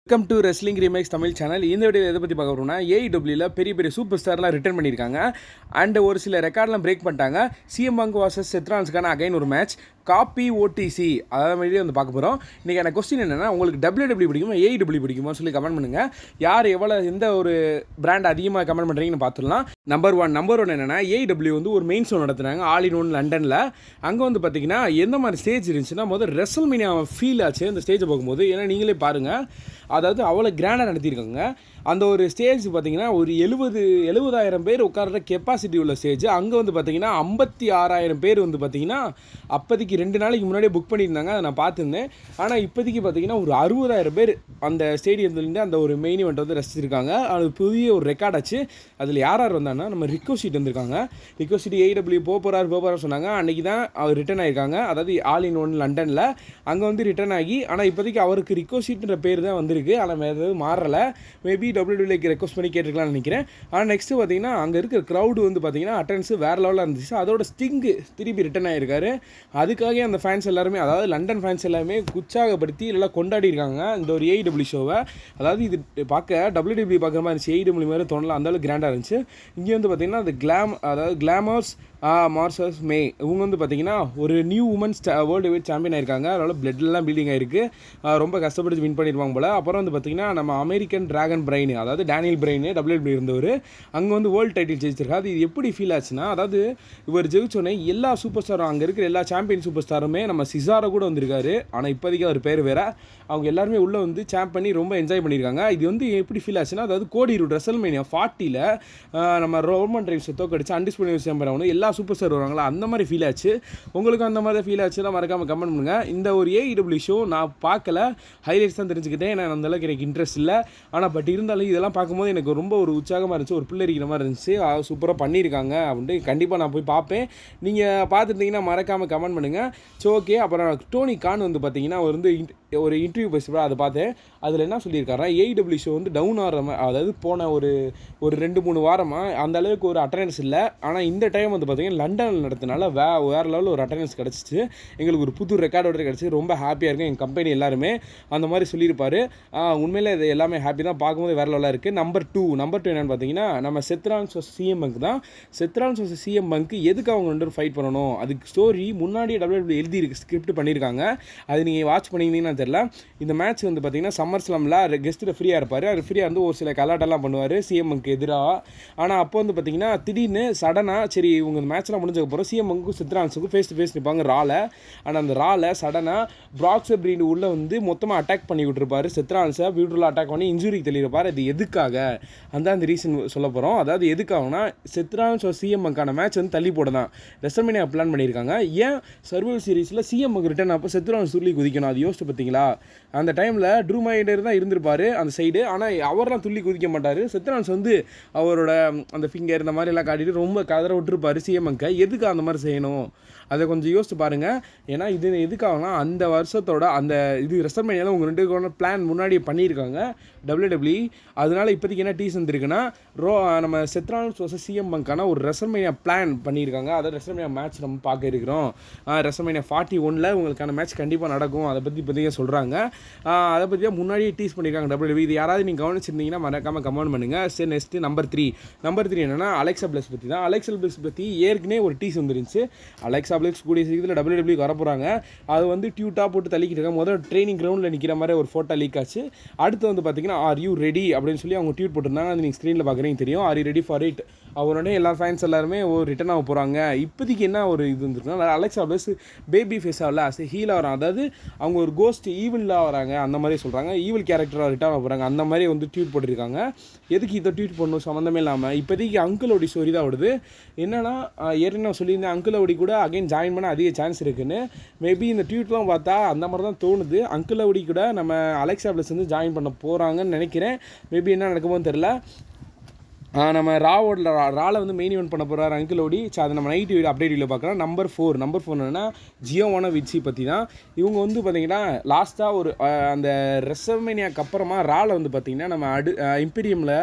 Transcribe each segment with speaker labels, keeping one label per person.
Speaker 1: Welcome to wrestling remakes Tamil channel. இந்த video எதை பற்றி பார்க்க போகிறோம்னா, ஏஇடபிள்யூவில் பெரிய பெரிய சூப்பர் ஸ்டார்லாம் ரிட்டர்ன் பண்ணியிருக்காங்க அண்ட் ஒரு சில ரெக்கார்ட்லாம் பிரேக் பண்ணிட்டாங்க. சிஎம் பங்க் வாசஸ் செத்ரான்ஸ்க்கான அகைன் ஒரு மேட்ச் காப்பி ஓடிசி அதாவது மாதிரி வந்து பார்க்க போகிறோம். இன்றைக்கி எனக்கு கொஸ்டின் என்னென்னா, உங்களுக்கு டபிள்யூடபிள்யூ பிடிக்குமா ஏஇடபிள்யூ பிடிக்குமா சொல்லி கமெண்ட் பண்ணுங்கள். யார் எவ்வளோ எந்த ஒரு பிராண்ட் அதிகமாக கமெண்ட் பண்ணுறீங்கன்னு பார்த்துடலாம். நம்பர் ஒன் என்னென்னா, ஏஇடபிள்யூ வந்து ஒரு மெயின் ஷோ நடத்துனாங்க ஆல் இன் ஒன் லண்டனில். அங்கே வந்து பார்த்தீங்கன்னா எந்த மாதிரி ஸ்டேஜ் இருந்துச்சுன்னா, முதல் ரெசல்மேனியா ஃபீல் ஆச்சு அந்த ஸ்டேஜை பார்க்கும்போது. ஏன்னா நீங்களே பாருங்கள், அதாவது அவ்வளோ கிராண்டாக நடத்தியிருக்காங்க. அந்த ஒரு ஸ்டேஜ் பார்த்திங்கன்னா ஒரு 70,000 பேர் உட்கார்ற கெப்பாசிட்டி உள்ள ஸ்டேஜ். அங்கே வந்து பார்த்திங்கன்னா 56,000 பேர் வந்து பார்த்திங்கன்னா அப்போதைக்கு 2 நாளைக்கு முன்னாடியே புக் பண்ணியிருந்தாங்க. அதை நான் பார்த்துருந்தேன். ஆனால் இப்போதைக்கு பார்த்திங்கன்னா ஒரு 60,000 பேர் அந்த ஸ்டேடியத்துலேருந்து அந்த ஒரு மெயின் இவெண்ட் வந்து ரசிச்சிருக்காங்க. அது புதிய ஒரு ரெக்கார்ட் ஆச்சு. அதில் யார் வந்தாங்கன்னா, நம்ம ரிக்கோஷீட் வந்திருக்காங்க. ரிக்கோஷீட் ஏஇடபிள்யூ போகிறாரு சொன்னாங்க. அன்றைக்கி தான் அவர் ரிட்டர்ன் ஆகியிருக்காங்க. அதாவது ஆல் இன் ஒன் லண்டனில் அங்கே வந்து ரிட்டர்ன் ஆகி, ஆனால் இப்போதைக்கு அவருக்கு ரிக்கோஷீட்ன்ற பேர் தான் வந்திருக்கு. ஆனால் வேறு எதுவும் மாறலை. மேபி டபிள்யூடபிள்யூக்கு ரெக்வஸ்ட் பண்ணி கேட்டுருக்கலாம்னு நினைக்கிறேன். ஆனால் நெக்ஸ்ட்டு பார்த்தீங்கன்னா, அங்கே இருக்கிற க்ரௌடு வந்து பார்த்தீங்கன்னா அட்டெண்டன்ஸ் வேறு லெவலில் இருந்துச்சு. அதோட ஸ்டிங்கு திருப்பி ரிட்டர்ன் ஆகியிருக்காரு. அதுக்காக அந்த ஃபேன்ஸ் எல்லாருமே, அதாவது லண்டன் ஃபேன்ஸ் எல்லாமே உற்சாகப்படுத்தி எல்லாம் கொண்டாடி இருக்காங்க இந்த ஒரு ஏஇடபிள்யூ ஷோவை. அதாவது இது பார்க்க டபிள்யூடபிள்யூ பார்க்குற மாதிரி இருந்துச்சு, ஏஇடபிள்யூ மாதிரி தோணலாம், அந்தளவுக்கு கிராண்டாக இருந்துச்சு. இங்கே வந்து பார்த்தீங்கன்னா அந்த கிளாமர்ஸ் மார்சஸ் மே இவங்க வந்து பார்த்தீங்கன்னா ஒரு new women's world wide champion ஆயிருக்காங்க. அதனால் பிளட்லாம் பில்டிங் ஆயிருக்கு. ரொம்ப கஷ்டப்பட்டு வின் பண்ணிடுவாங்க போல். அப்புறம் வந்து பார்த்தீங்கன்னா நம்ம அமெரிக்கன் டிராகன் பிரைன், அதாவது டேனியல் பிரைன் டபிள்யூடபிள்யூ இருந்தவர், அங்கே வந்து வேர்ல்டு டைட்டில் ஜெயிச்சிருக்காரு. அது எப்படி ஃபீல் ஆச்சுன்னா, அதாவது இவர் ஜெயிச்சோடனே எல்லா சூப்பர் ஸ்டாரும், அங்கே இருக்கிற எல்லா சாம்பியன் சூப்பர் ஸ்டாருமே, நம்ம சிசாரோ கூட வந்திருக்காரு. ஆனால் இப்போதைக்கு அவர் பேர் வேறு. அவங்க எல்லாருமே உள்ளே வந்து சாம்ப் பண்ணி ரொம்ப என்ஜாய் பண்ணியிருக்காங்க. இது வந்து எப்படி ஃபீல் ஆச்சுன்னா, அதாவது கோடி ரூட் ரெசல்மேனியா 40ல் நம்ம ரோமன் ரெயின்ஸை தோக்கடிச்சு அன்டிஸ்பியூட்டட் சாம்பியன் ஆகணும், எல்லா சூப்பர் ஸ்டார் வருவாங்களா, அந்த மாதிரி ஃபீல் ஆச்சு. உங்களுக்கு அந்த மாதிரி ஃபீல் ஆச்சுன்னா மறக்காமல் கமெண்ட் பண்ணுங்கள். இந்த ஒரு ஏஇடபிள்யூ ஷோ நான் பார்க்கல, ஹைலைட்ஸ் தான் தெரிஞ்சுக்கிட்டேன். ஏன்னா அந்தளவுக்கு எனக்கு இன்ட்ரெஸ்ட் இல்லை. ஆனால் பட் இருந்தாலும் இதெல்லாம் பார்க்கும்போது எனக்கு ரொம்ப ஒரு உற்சாகமாக இருந்துச்சு, ஒரு பிள்ளை இருக்கிற மாதிரி இருந்துச்சு. சூப்பராக பண்ணியிருக்காங்க அப்படின்ட்டு கண்டிப்பாக நான் போய் பார்ப்பேன். நீங்கள் பார்த்துட்டிங்கன்னா மறக்காமல் கமெண்ட் பண்ணுங்கள். So okay. அப்புறம் டோனி கான் வந்து பார்த்தீங்கன்னா அவர் வந்து ஒரு இன்டர்வியூ பேசுகிறா, அதை பார்த்தேன். அதில் என்ன சொல்லியிருக்காருன்னா, ஏஇடபிள்யூ ஷோ வந்து டவுன் ஆகிற மாதிரி, அதாவது போன ஒரு 2-3 வாரமாக அந்த அளவுக்கு ஒரு அட்டெண்டன்ஸ் இல்லை. ஆனால் இந்த டைம் வந்து பார்த்தீங்கன்னா லண்டனில் நடத்தினால வேறு லெவலில் ஒரு அட்டெண்டன்ஸ் கிடச்சிச்சு. எங்களுக்கு ஒரு புது ரெக்கார்டோட கிடச்சி ரொம்ப ஹாப்பியாக இருக்கும் எங்கள் கம்பெனி எல்லாருமே. அந்த மாதிரி சொல்லியிருப்பார். உண்மையிலே இது எல்லாமே ஹாப்பி தான், பார்க்கும்போது வேறு லெவலாக இருக்குது. நம்பர் டூ என்னென்னு பார்த்தீங்கன்னா, நம்ம செத்ரான்ஸ் வர்சஸ் சிஎம் பங்க் தான். செத்ரான்ஸ் வர்சஸ் சிஎம் பங்க் எதுக்கு அவங்க 2 ஃபைட் பண்ணணும், அதுக்கு ஸ்டோரி முன்னாடியே டபிள்யூடபிள்யூ எழுதியிருக்கு, ஸ்கிரிப்ட் பண்ணியிருக்காங்க. அது நீங்கள் வாட்ச் பண்ணியிருந்தீங்கன்னா தெரியல. இந்த மேட்ச் வந்து பார்த்தீங்கன்னா சம்மர் ஸ்லாமில் கெஸ்ட் ரெஃப்ரியாக இருப்பார். ரெஃப்ரியாக வந்து ஒரு சில கலாட்டெல்லாம் பண்ணுவார் சிஎம் பங்க்கு எதிராக. ஆனால் அப்போ வந்து பார்த்தீங்கன்னா திடீர்னு சடனாக சரி இவங்க மேட்ச்லாம் முடிஞ்சதுக்கப்புறம் சிஎம் பங்க்கும் செத்ரான்ஸுக்கும் ஃபேஸ் டு ஃபேஸ் நிற்பாங்க ரால. ஆனால் அந்த ரால சடனாக பிராக் செப்ரீன் உள்ளே வந்து மொத்தமாக அட்டாக் பண்ணி விட்டுருப்பாரு. செத்ரான்ஸை பியூட்டிஃபுல்லாக அட்டாக் பண்ணி இன்ஜுரிக்கு தெளியிருப்பார். அது எதுக்காக அந்த ரீசன் சொல்ல போகிறோம். அதாவது எதுக்காகனா, செத்ரான்ஸ் சிஎம் பங்கான மேட்ச் வந்து தள்ளி போட தான் ரெசல்மேனியா பிளான் பண்ணியிருக்காங்க. ஏன் சர்வைவல் சீரிஸில் சிஎம் பங்க் ரிட்டர்ன் அப்போ செத்ரான்ஸ் துள்ளி குதிக்கணும், அது யோசிச்சு பார்த்தீங்களா? அந்த டைமில் ட்ரூ மைண்டர் தான் இருந்திருப்பார் அந்த சைடு. ஆனால் அவரெலாம் துள்ளி குதிக்க மாட்டார். செத்ரான்ஸ் வந்து அவரோட அந்த ஃபிங்கர் இந்த மாதிரி எல்லாம் காட்டிட்டு ரொம்ப கதற விட்டுருப்பார் சிஎம் பங்கை. எதுக்கு அந்த மாதிரி செய்யணும், அதை கொஞ்சம் யோசிச்சு பாருங்கள். ஏன்னா இது எதுக்காகனா, அந்த வருஷத்தோட அந்த இது ரெசல்மேனியாவில் உங்கள் 2 பேருக்கான பிளான் முன்னாடி பண்ணியிருக்காங்க டபிள்யூடபிள்யூ. அதனால இப்போதைக்கு என்ன டீஸ் வந்துருக்குன்னா, நம்ம செத்ரான்ஸ் வர்சஸ் சிஎம் பங்கான ஒரு ரெசல்மேனியா பிளான் பண்ணியிருக்காங்க. அதாவது ரெசல்மேனியா மேட்ச் நம்ம பார்க்க இருக்கிறோம். ரெசல்மேனியா 41 உங்களுக்கான மேட்ச் கண்டிப்பாக நடக்கும். அதை பற்றி இப்போதைக்கு சொல்கிறாங்க. அதை பற்றி முன்னாடியே டீஸ் பண்ணியிருக்காங்க டபிள்யூடபிள்யூ. இது யாராவது நீங்கள் கவனிச்சிருந்தீங்கன்னா மறக்காமல் கமெண்ட் பண்ணுங்கள். சரி, நெக்ஸ்ட்டு நம்பர் 3 என்னென்னா அலெக்சா பிளஸ் பற்றி தான். அலெக்சா பிளஸ் பற்றி ஏற்கனவே ஒரு டீஸ் வந்துருந்துச்சு. அலெக்சா பிளஸ் கூடிய சீக்கிரத்தில் டபிள்யூடபிள்யூக்கு வரப்போகிறாங்க. அது வந்து டியூட்டாக போட்டு தள்ளிக்கிட்டு இருக்காங்க. முதல்ல ட்ரைனிங் கிரவுண்டில் நிற்கிற மாதிரி ஒரு ஃபோட்டோ லீக் ஆச்சு. அடுத்து வந்து பார்த்தீங்கன்னா ஆர் யூ ரெடி அப்படின்னு சொல்லி அவங்க ட்வீட் போட்டிருந்தாங்க. அது நீங்கள் ஸ்க்ரீனில் பார்க்குறீங்க தெரியும். Are you ready for it. அவரோட எல்லா ஃபேன்ஸ் எல்லாருமே ஒரு ரிட்டர்ன் ஆக போகிறாங்க. இப்போதைக்கு என்ன ஒரு இது வந்துருக்குன்னா, அலெக்சா பிளஸ் பேபி ஃபேஸ் ஆகல, ஹீலாக வராங்க. அதாவது அவங்க ஒரு கோஸ்ட் ஈவிலாக வராங்க, அந்த மாதிரி சொல்கிறாங்க. ஈவில் கேரக்டராக ரிட்டர்ன் ஆக போகிறாங்க, அந்த மாதிரி வந்து ட்வீட் போட்டிருக்காங்க. எதுக்கு இதை ட்வீட் பண்ணணும் சம்மந்தமே இல்லாமல். இப்போதைக்கு அங்கிளோடி ஸ்டோரி தான் வருது. என்னென்னா, ஏற்கனவே சொல்லியிருந்தேன் அங்கிளோடி கூட அகைன் ஜாயின் பண்ண அதிக சான்ஸ் இருக்குன்னு. மேபி இந்த ட்வீட்லாம் பார்த்தா அந்த மாதிரி தான் தோணுது. அங்கிளோடி கூட நம்ம அலெக்சா பிளஸ் வந்து ஜாயின் பண்ண போகிறாங்கன்னு நினைக்கிறேன். மேபி என்ன நடக்குமோன்னு தெரில. நம்ம ராவில் வந்து மெயின் ஈவெண்ட் பண்ண போகிறார் அங்கிள் ஓடி. அதை நம்ம நைட் வீடியோ அப்டேட் வீடியோ பார்க்கலாம். நம்பர் 4 என்னன்னா ஜியோவான விட்சி பற்றி தான். இவங்க வந்து பார்த்திங்கன்னா லாஸ்ட்டாக ஒரு அந்த ரெசல்மேனியாக்கு அப்புறமா ராவில் வந்து பார்த்திங்கன்னா நம்ம இம்பீரியமில்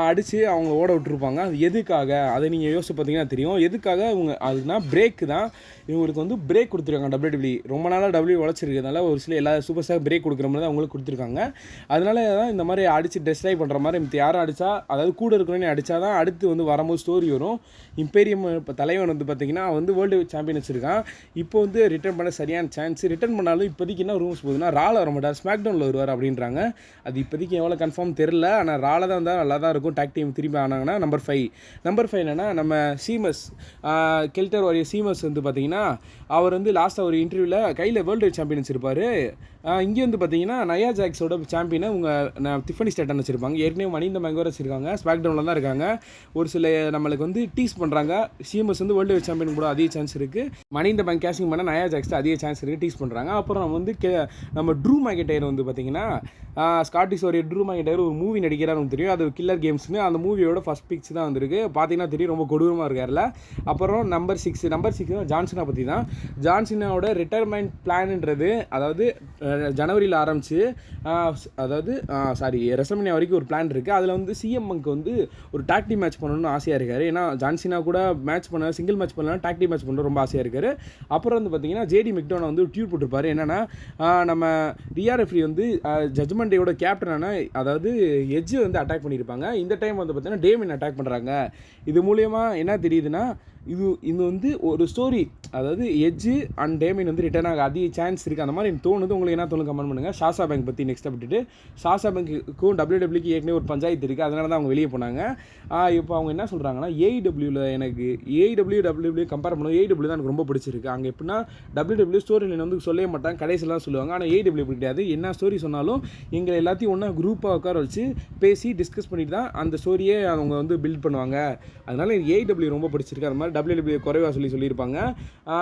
Speaker 1: அடித்து அவங்க ஓட விட்டுருப்பாங்க. அது எதுக்காக அதை நீங்கள் யோசிச்சு பார்த்தீங்கன்னா தெரியும். எதுக்காக இவங்க அதுனா பிரேக்கு தான். இவங்களுக்கு வந்து பிரேக் கொடுத்துருக்காங்க WWE. ரொம்ப நாளாக WWE உழைச்சிருக்கிறதுனால ஒரு சில எல்லா சூப்பர் ஸ்டார் பிரேக் கொடுக்குற மாதிரி தான் அவங்களுக்கு கொடுத்துருக்காங்க. அதனால தான் இந்த மாதிரி அடித்து டெஸ்ட்ரைவ் பண்ணுற மாதிரி மித்த யாரும் அடித்தா, அதாவது கூட இருக்கிறவனே அடித்தா தான் அடுத்து வந்து வரும்போது ஸ்டோரி வரும். இம்பீரியம் இப்போ தலைவன் வந்து பார்த்திங்கன்னா வந்து வேர்ல்டு சாம்பியன் வச்சுருக்கான். இப்போ வந்து ரிட்டர்ன் பண்ண சரியான சான்ஸ். ரிட்டர்ன் பண்ணாலும் இப்போதைக்கு என்ன ரூம்ஸ் போகுதுன்னா ராவில் வர மாட்டார், ஸ்மாக் டவுனில் வருவார் அப்படின்றாங்க. அது இப்போதைக்கு எவ்வளோ கன்ஃபார்ம் தெரில. ஆனால் ராவில் தான் வந்தால் நல்லா தான் இருக்கும். டாக் டீம் திரும்பி ஆனாங்கன்னா. நம்பர் 5 என்னென்னா நம்ம சீமஸ் கெல்டர் வாரியர் சீமஸ் வந்து பார்த்திங்கன்னா அவர் வந்து லாஸ்ட்டாக ஒரு இன்டர்வியூவில் கையில் வேர்ல்டு சாம்பியன்ஸ் இருப்பார். இங்கே வந்து பார்த்தீங்கன்னா நயா ஜாக்ஸோட சாம்பியனை டிஃபனி ஸ்டேட்டன் வச்சுருப்பாங்க. ஏற்கனவே மணி இந்த பேங்க் வச்சுருக்காங்க. ஸ்மாக் டவுனில் தான் இருக்காங்க. ஒரு சில நம்மளுக்கு வந்து டீஸ் பண்ணுறாங்க. சிஎம்எஸ் வந்து வேர்ல்டு சாம்பியன் கூட அதிக சான்ஸ் இருக்குது. மணி இந்த பேங்க் கேஷிங் பண்ண நயா ஜாக்ஸ் அதிக சான்ஸ் இருக்குது. டீஸ் பண்ணுறாங்க. அப்புறம் நம்ம வந்து நம்ம ட்ரூ மேக்கெட்டையர் வந்து பார்த்திங்கன்னா ஸ்காட்டிஷ் ஒரு ட்ரூ மேக்கெட்டையர் ஒரு மூவி நடிக்கிறான்னு தெரியும். அது கில்லர் கேம்ஸ்னு அந்த மூவியோட ஃபஸ்ட் பிக்ஸ் தான் வந்திருக்கு. பார்த்தீங்கன்னா தெரியும், ரொம்ப கொடூரமாக இருக்கார்ல. அப்புறம் நம்பர் 6 ஜான்சனை பற்றி தான். ஜான்சனோட ரிட்டையர்மெண்ட் பிளான்ன்றது அதாவது ஜனவரியில் ஆரம்பித்து ரெசல்மேனியா வரைக்கும் ஒரு பிளான் இருக்குது. அதில் வந்து சிஎம்க்கு வந்து ஒரு டாக் டீம் மேட்ச் பண்ணணும்னு ஆசையாக இருக்கார். ஏன்னா ஜான்சினா கூட மேட்ச் பண்ண சிங்கிள் மேட்ச் பண்ணலாம், டாக் டீம் மேட்ச் பண்ண ரொம்ப ஆசையாக இருக்கார். அப்புறம் வந்து பார்த்திங்கன்னா ஜேடி மெக்டோனா வந்து டியூட் போட்டிருப்பாரு. என்னென்னா நம்ம ரியா ரெஃப்ரி வந்து ஜட்ஜ்மெண்ட் டேயோட கேப்டனான அதாவது எட்ஜ் வந்து அட்டாக் பண்ணியிருப்பாங்க. இந்த டைம் வந்து பார்த்திங்கன்னா டேமின் அட்டாக் பண்ணுறாங்க. இது மூலயமா என்ன தெரியுதுன்னா இது வந்து ஒரு ஸ்டோரி, அதாவது எட்ஜு அண்ட் டேமின் வந்து ரிட்டர்ன் ஆக அதிக சான்ஸ் இருக்குது. அந்த மாதிரி தோணுது. உங்களுக்கு என்ன தோணும் கமெண்ட் பண்ணுங்கள். சாஷா பேங்க் பற்றி நெக்ஸ்ட் விட்டுட்டு சாஷா பேங்க்குக்கும் WWE ஏற்கனவே ஒரு பஞ்சாயத்து இருக்குது. அதனால தான் அவங்க வெளியே போனாங்க. இப்போ அவங்க என்ன சொல்கிறாங்கன்னா ஏஇடபிள்யூவில் எனக்கு WWE கம்பேர் பண்ணுவோம். ஏஇடபிள்யூ தான் எனக்கு ரொம்ப பிடிச்சிருக்கு. அங்கே எப்படின்னா WWE ஸ்டோரி லைன் வந்து சொல்லவே மாட்டாங்க, கடைசியில் தான் சொல்லுவாங்க. ஆனால் ஏஇடபிள்யூ கிடையாது. என்ன ஸ்டோரி சொன்னாலும் எங்களை எல்லாத்தையும் ஒன்றா குரூப்பாக உட்கார வச்சு பேசி டிஸ்கஸ் பண்ணிட்டு தான் அந்த ஸ்டோரியே அவங்க வந்து பில்ட் பண்ணுவாங்க. அதனால் ஏஇடபிள்யூ ரொம்ப பிடிச்சிருக்கு. அது மாதிரி WWE குறைவாக சொல்லியிருப்பாங்க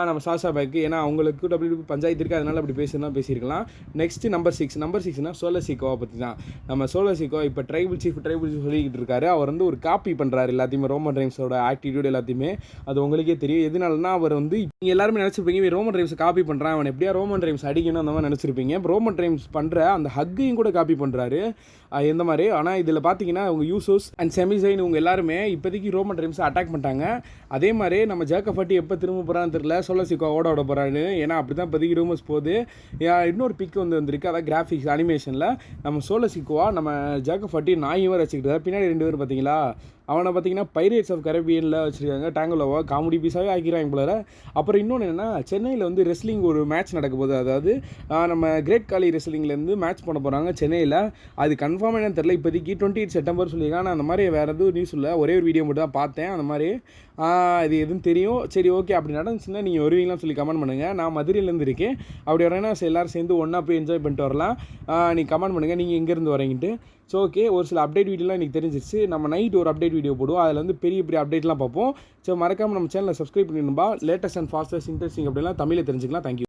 Speaker 1: நம்ம சாஷா பேக்கு. ஏன்னா அவங்களுக்கு WWE பஞ்சாயத்து இருக்குது. அதனால் அப்படி பேசியிருக்கலாம். நெக்ஸ்ட்டு நம்பர் 6 சோலோ சிக்கோவை பற்றி தான். நம்ம சோலோ சிக்கோ இப்போ ட்ரைபிள் சீஃப் சொல்லிக்கிட்டு இருக்காரு. அவர் வந்து ஒரு காப்பி பண்ணுறாரு எல்லாத்தையுமே, ரோமன் ரெயின்ஸோட ஆக்டிடியூட் எல்லாத்தையுமே. அது உங்களுக்கே தெரியும். எதனாலனா அவர் வந்து நீங்கள் எல்லாருமே நினச்சிருப்பீங்க ரோமன் ரெயின்ஸ் காப்பி பண்ணுறான், அவன் எப்படியா ரோமன் ரெயின்ஸ் அடிக்கணும் அந்த மாதிரி நினச்சிருப்பீங்க. ரோமன் ரெயின்ஸ் பண்ணுற அந்த ஹக்கையும் கூட காப்பி பண்ணுறாரு எந்த மாதிரி. ஆனால் இதில் பார்த்தீங்கன்னா அவங்க யூசோஸ் அண்ட் செமிசைன் இவங்க எல்லாருமே இப்போதைக்கு ரோமன் ரெயின்ஸை அட்டாக் பண்ணிட்டாங்க. அதே மாதிரி நம்ம ஜேக்கப் ஹார்டி எப்போ திரும்ப போகிறான்னு தெரியல, சோலோ சிக்கோ ஓட போகிறான்னு. ஏன்னா அப்படி தான் இப்போதைக்கு ரூமர்ஸ் போகுது. இன்னொரு பிக் வந்திருக்கு, அதான் கிராஃபிக்ஸ் அனிமேஷனில் நம்ம சோலோ சிக்கோவா நம்ம ஜேக்கப் ஹார்டி நாய் வேறு வச்சுக்கிட்டு பின்னாடி 2 பேர் பார்த்தீங்களா. அவனை பார்த்தீங்கன்னா பைரேட்ஸ் ஆஃப் கரேபியனில் வச்சுருக்காங்க. டேங்கோலோவா காமெடி பீஸாகவே ஆக்கிறாங்க போல. அப்புறம் இன்னொன்று என்னென்னா சென்னையில் வந்து ரெஸ்லிங் ஒரு மேட்ச் நடக்க போகுது. அதாவது நம்ம கிரேட் காலி ரெஸ்லிங்லேருந்து மேட்ச் பண்ண போகிறாங்க சென்னையில். அது கன்ஃபார்ம் என்னன்னு தெரியல. இப்போதைக்கு 28 செப்டம்பர் சொல்லியிருக்காங்க. ஆனால் அந்த மாதிரி வேறு எதுவும் நியூஸ் இல்லை. ஒரே ஒரு வீடியோ மட்டும் தான் பார்த்தேன். அந்த மாதிரி இது எதுவும் தெரியும். சரி ஓகே, அப்படி நடந்துச்சுன்னா நீங்கள் வருவீங்களான்னு சொல்லி கமெண்ட் பண்ணுங்கள். நான் மதுரையிலேருந்து இருக்கேன். அப்படி வரேன்னா எல்லோரும் சேர்ந்து ஒன்றா போய் என்ஜாய் பண்ணிட்டு வரலாம். நீங்கள் கமெண்ட் பண்ணுங்கள் நீங்கள் எங்கேருந்து வரீங்கன்ட்டு. ஸோ ஓகே, ஒரு சில அப்டேட் வீடியோலாம் எனக்கு தெரிஞ்சிருச்சு. நம்ம நைட் ஒரு அப்டேட் வீடியோ போடுவோம். அதில் வந்து பெரிய அப்டேட்லாம் பார்ப்போம். ஸோ மறக்காமல் நம்ம சேனலை சப்ஸ்கிரைப் பண்ணிடும்பா. லேட்டஸ்ட் அண்ட் ஃபாஸ்டஸ்ட் இன்ட்ரெஸ்டிங் அப்படிலாம் தமிழில் தெரிஞ்சுக்கலாம். தேங்க்யூ.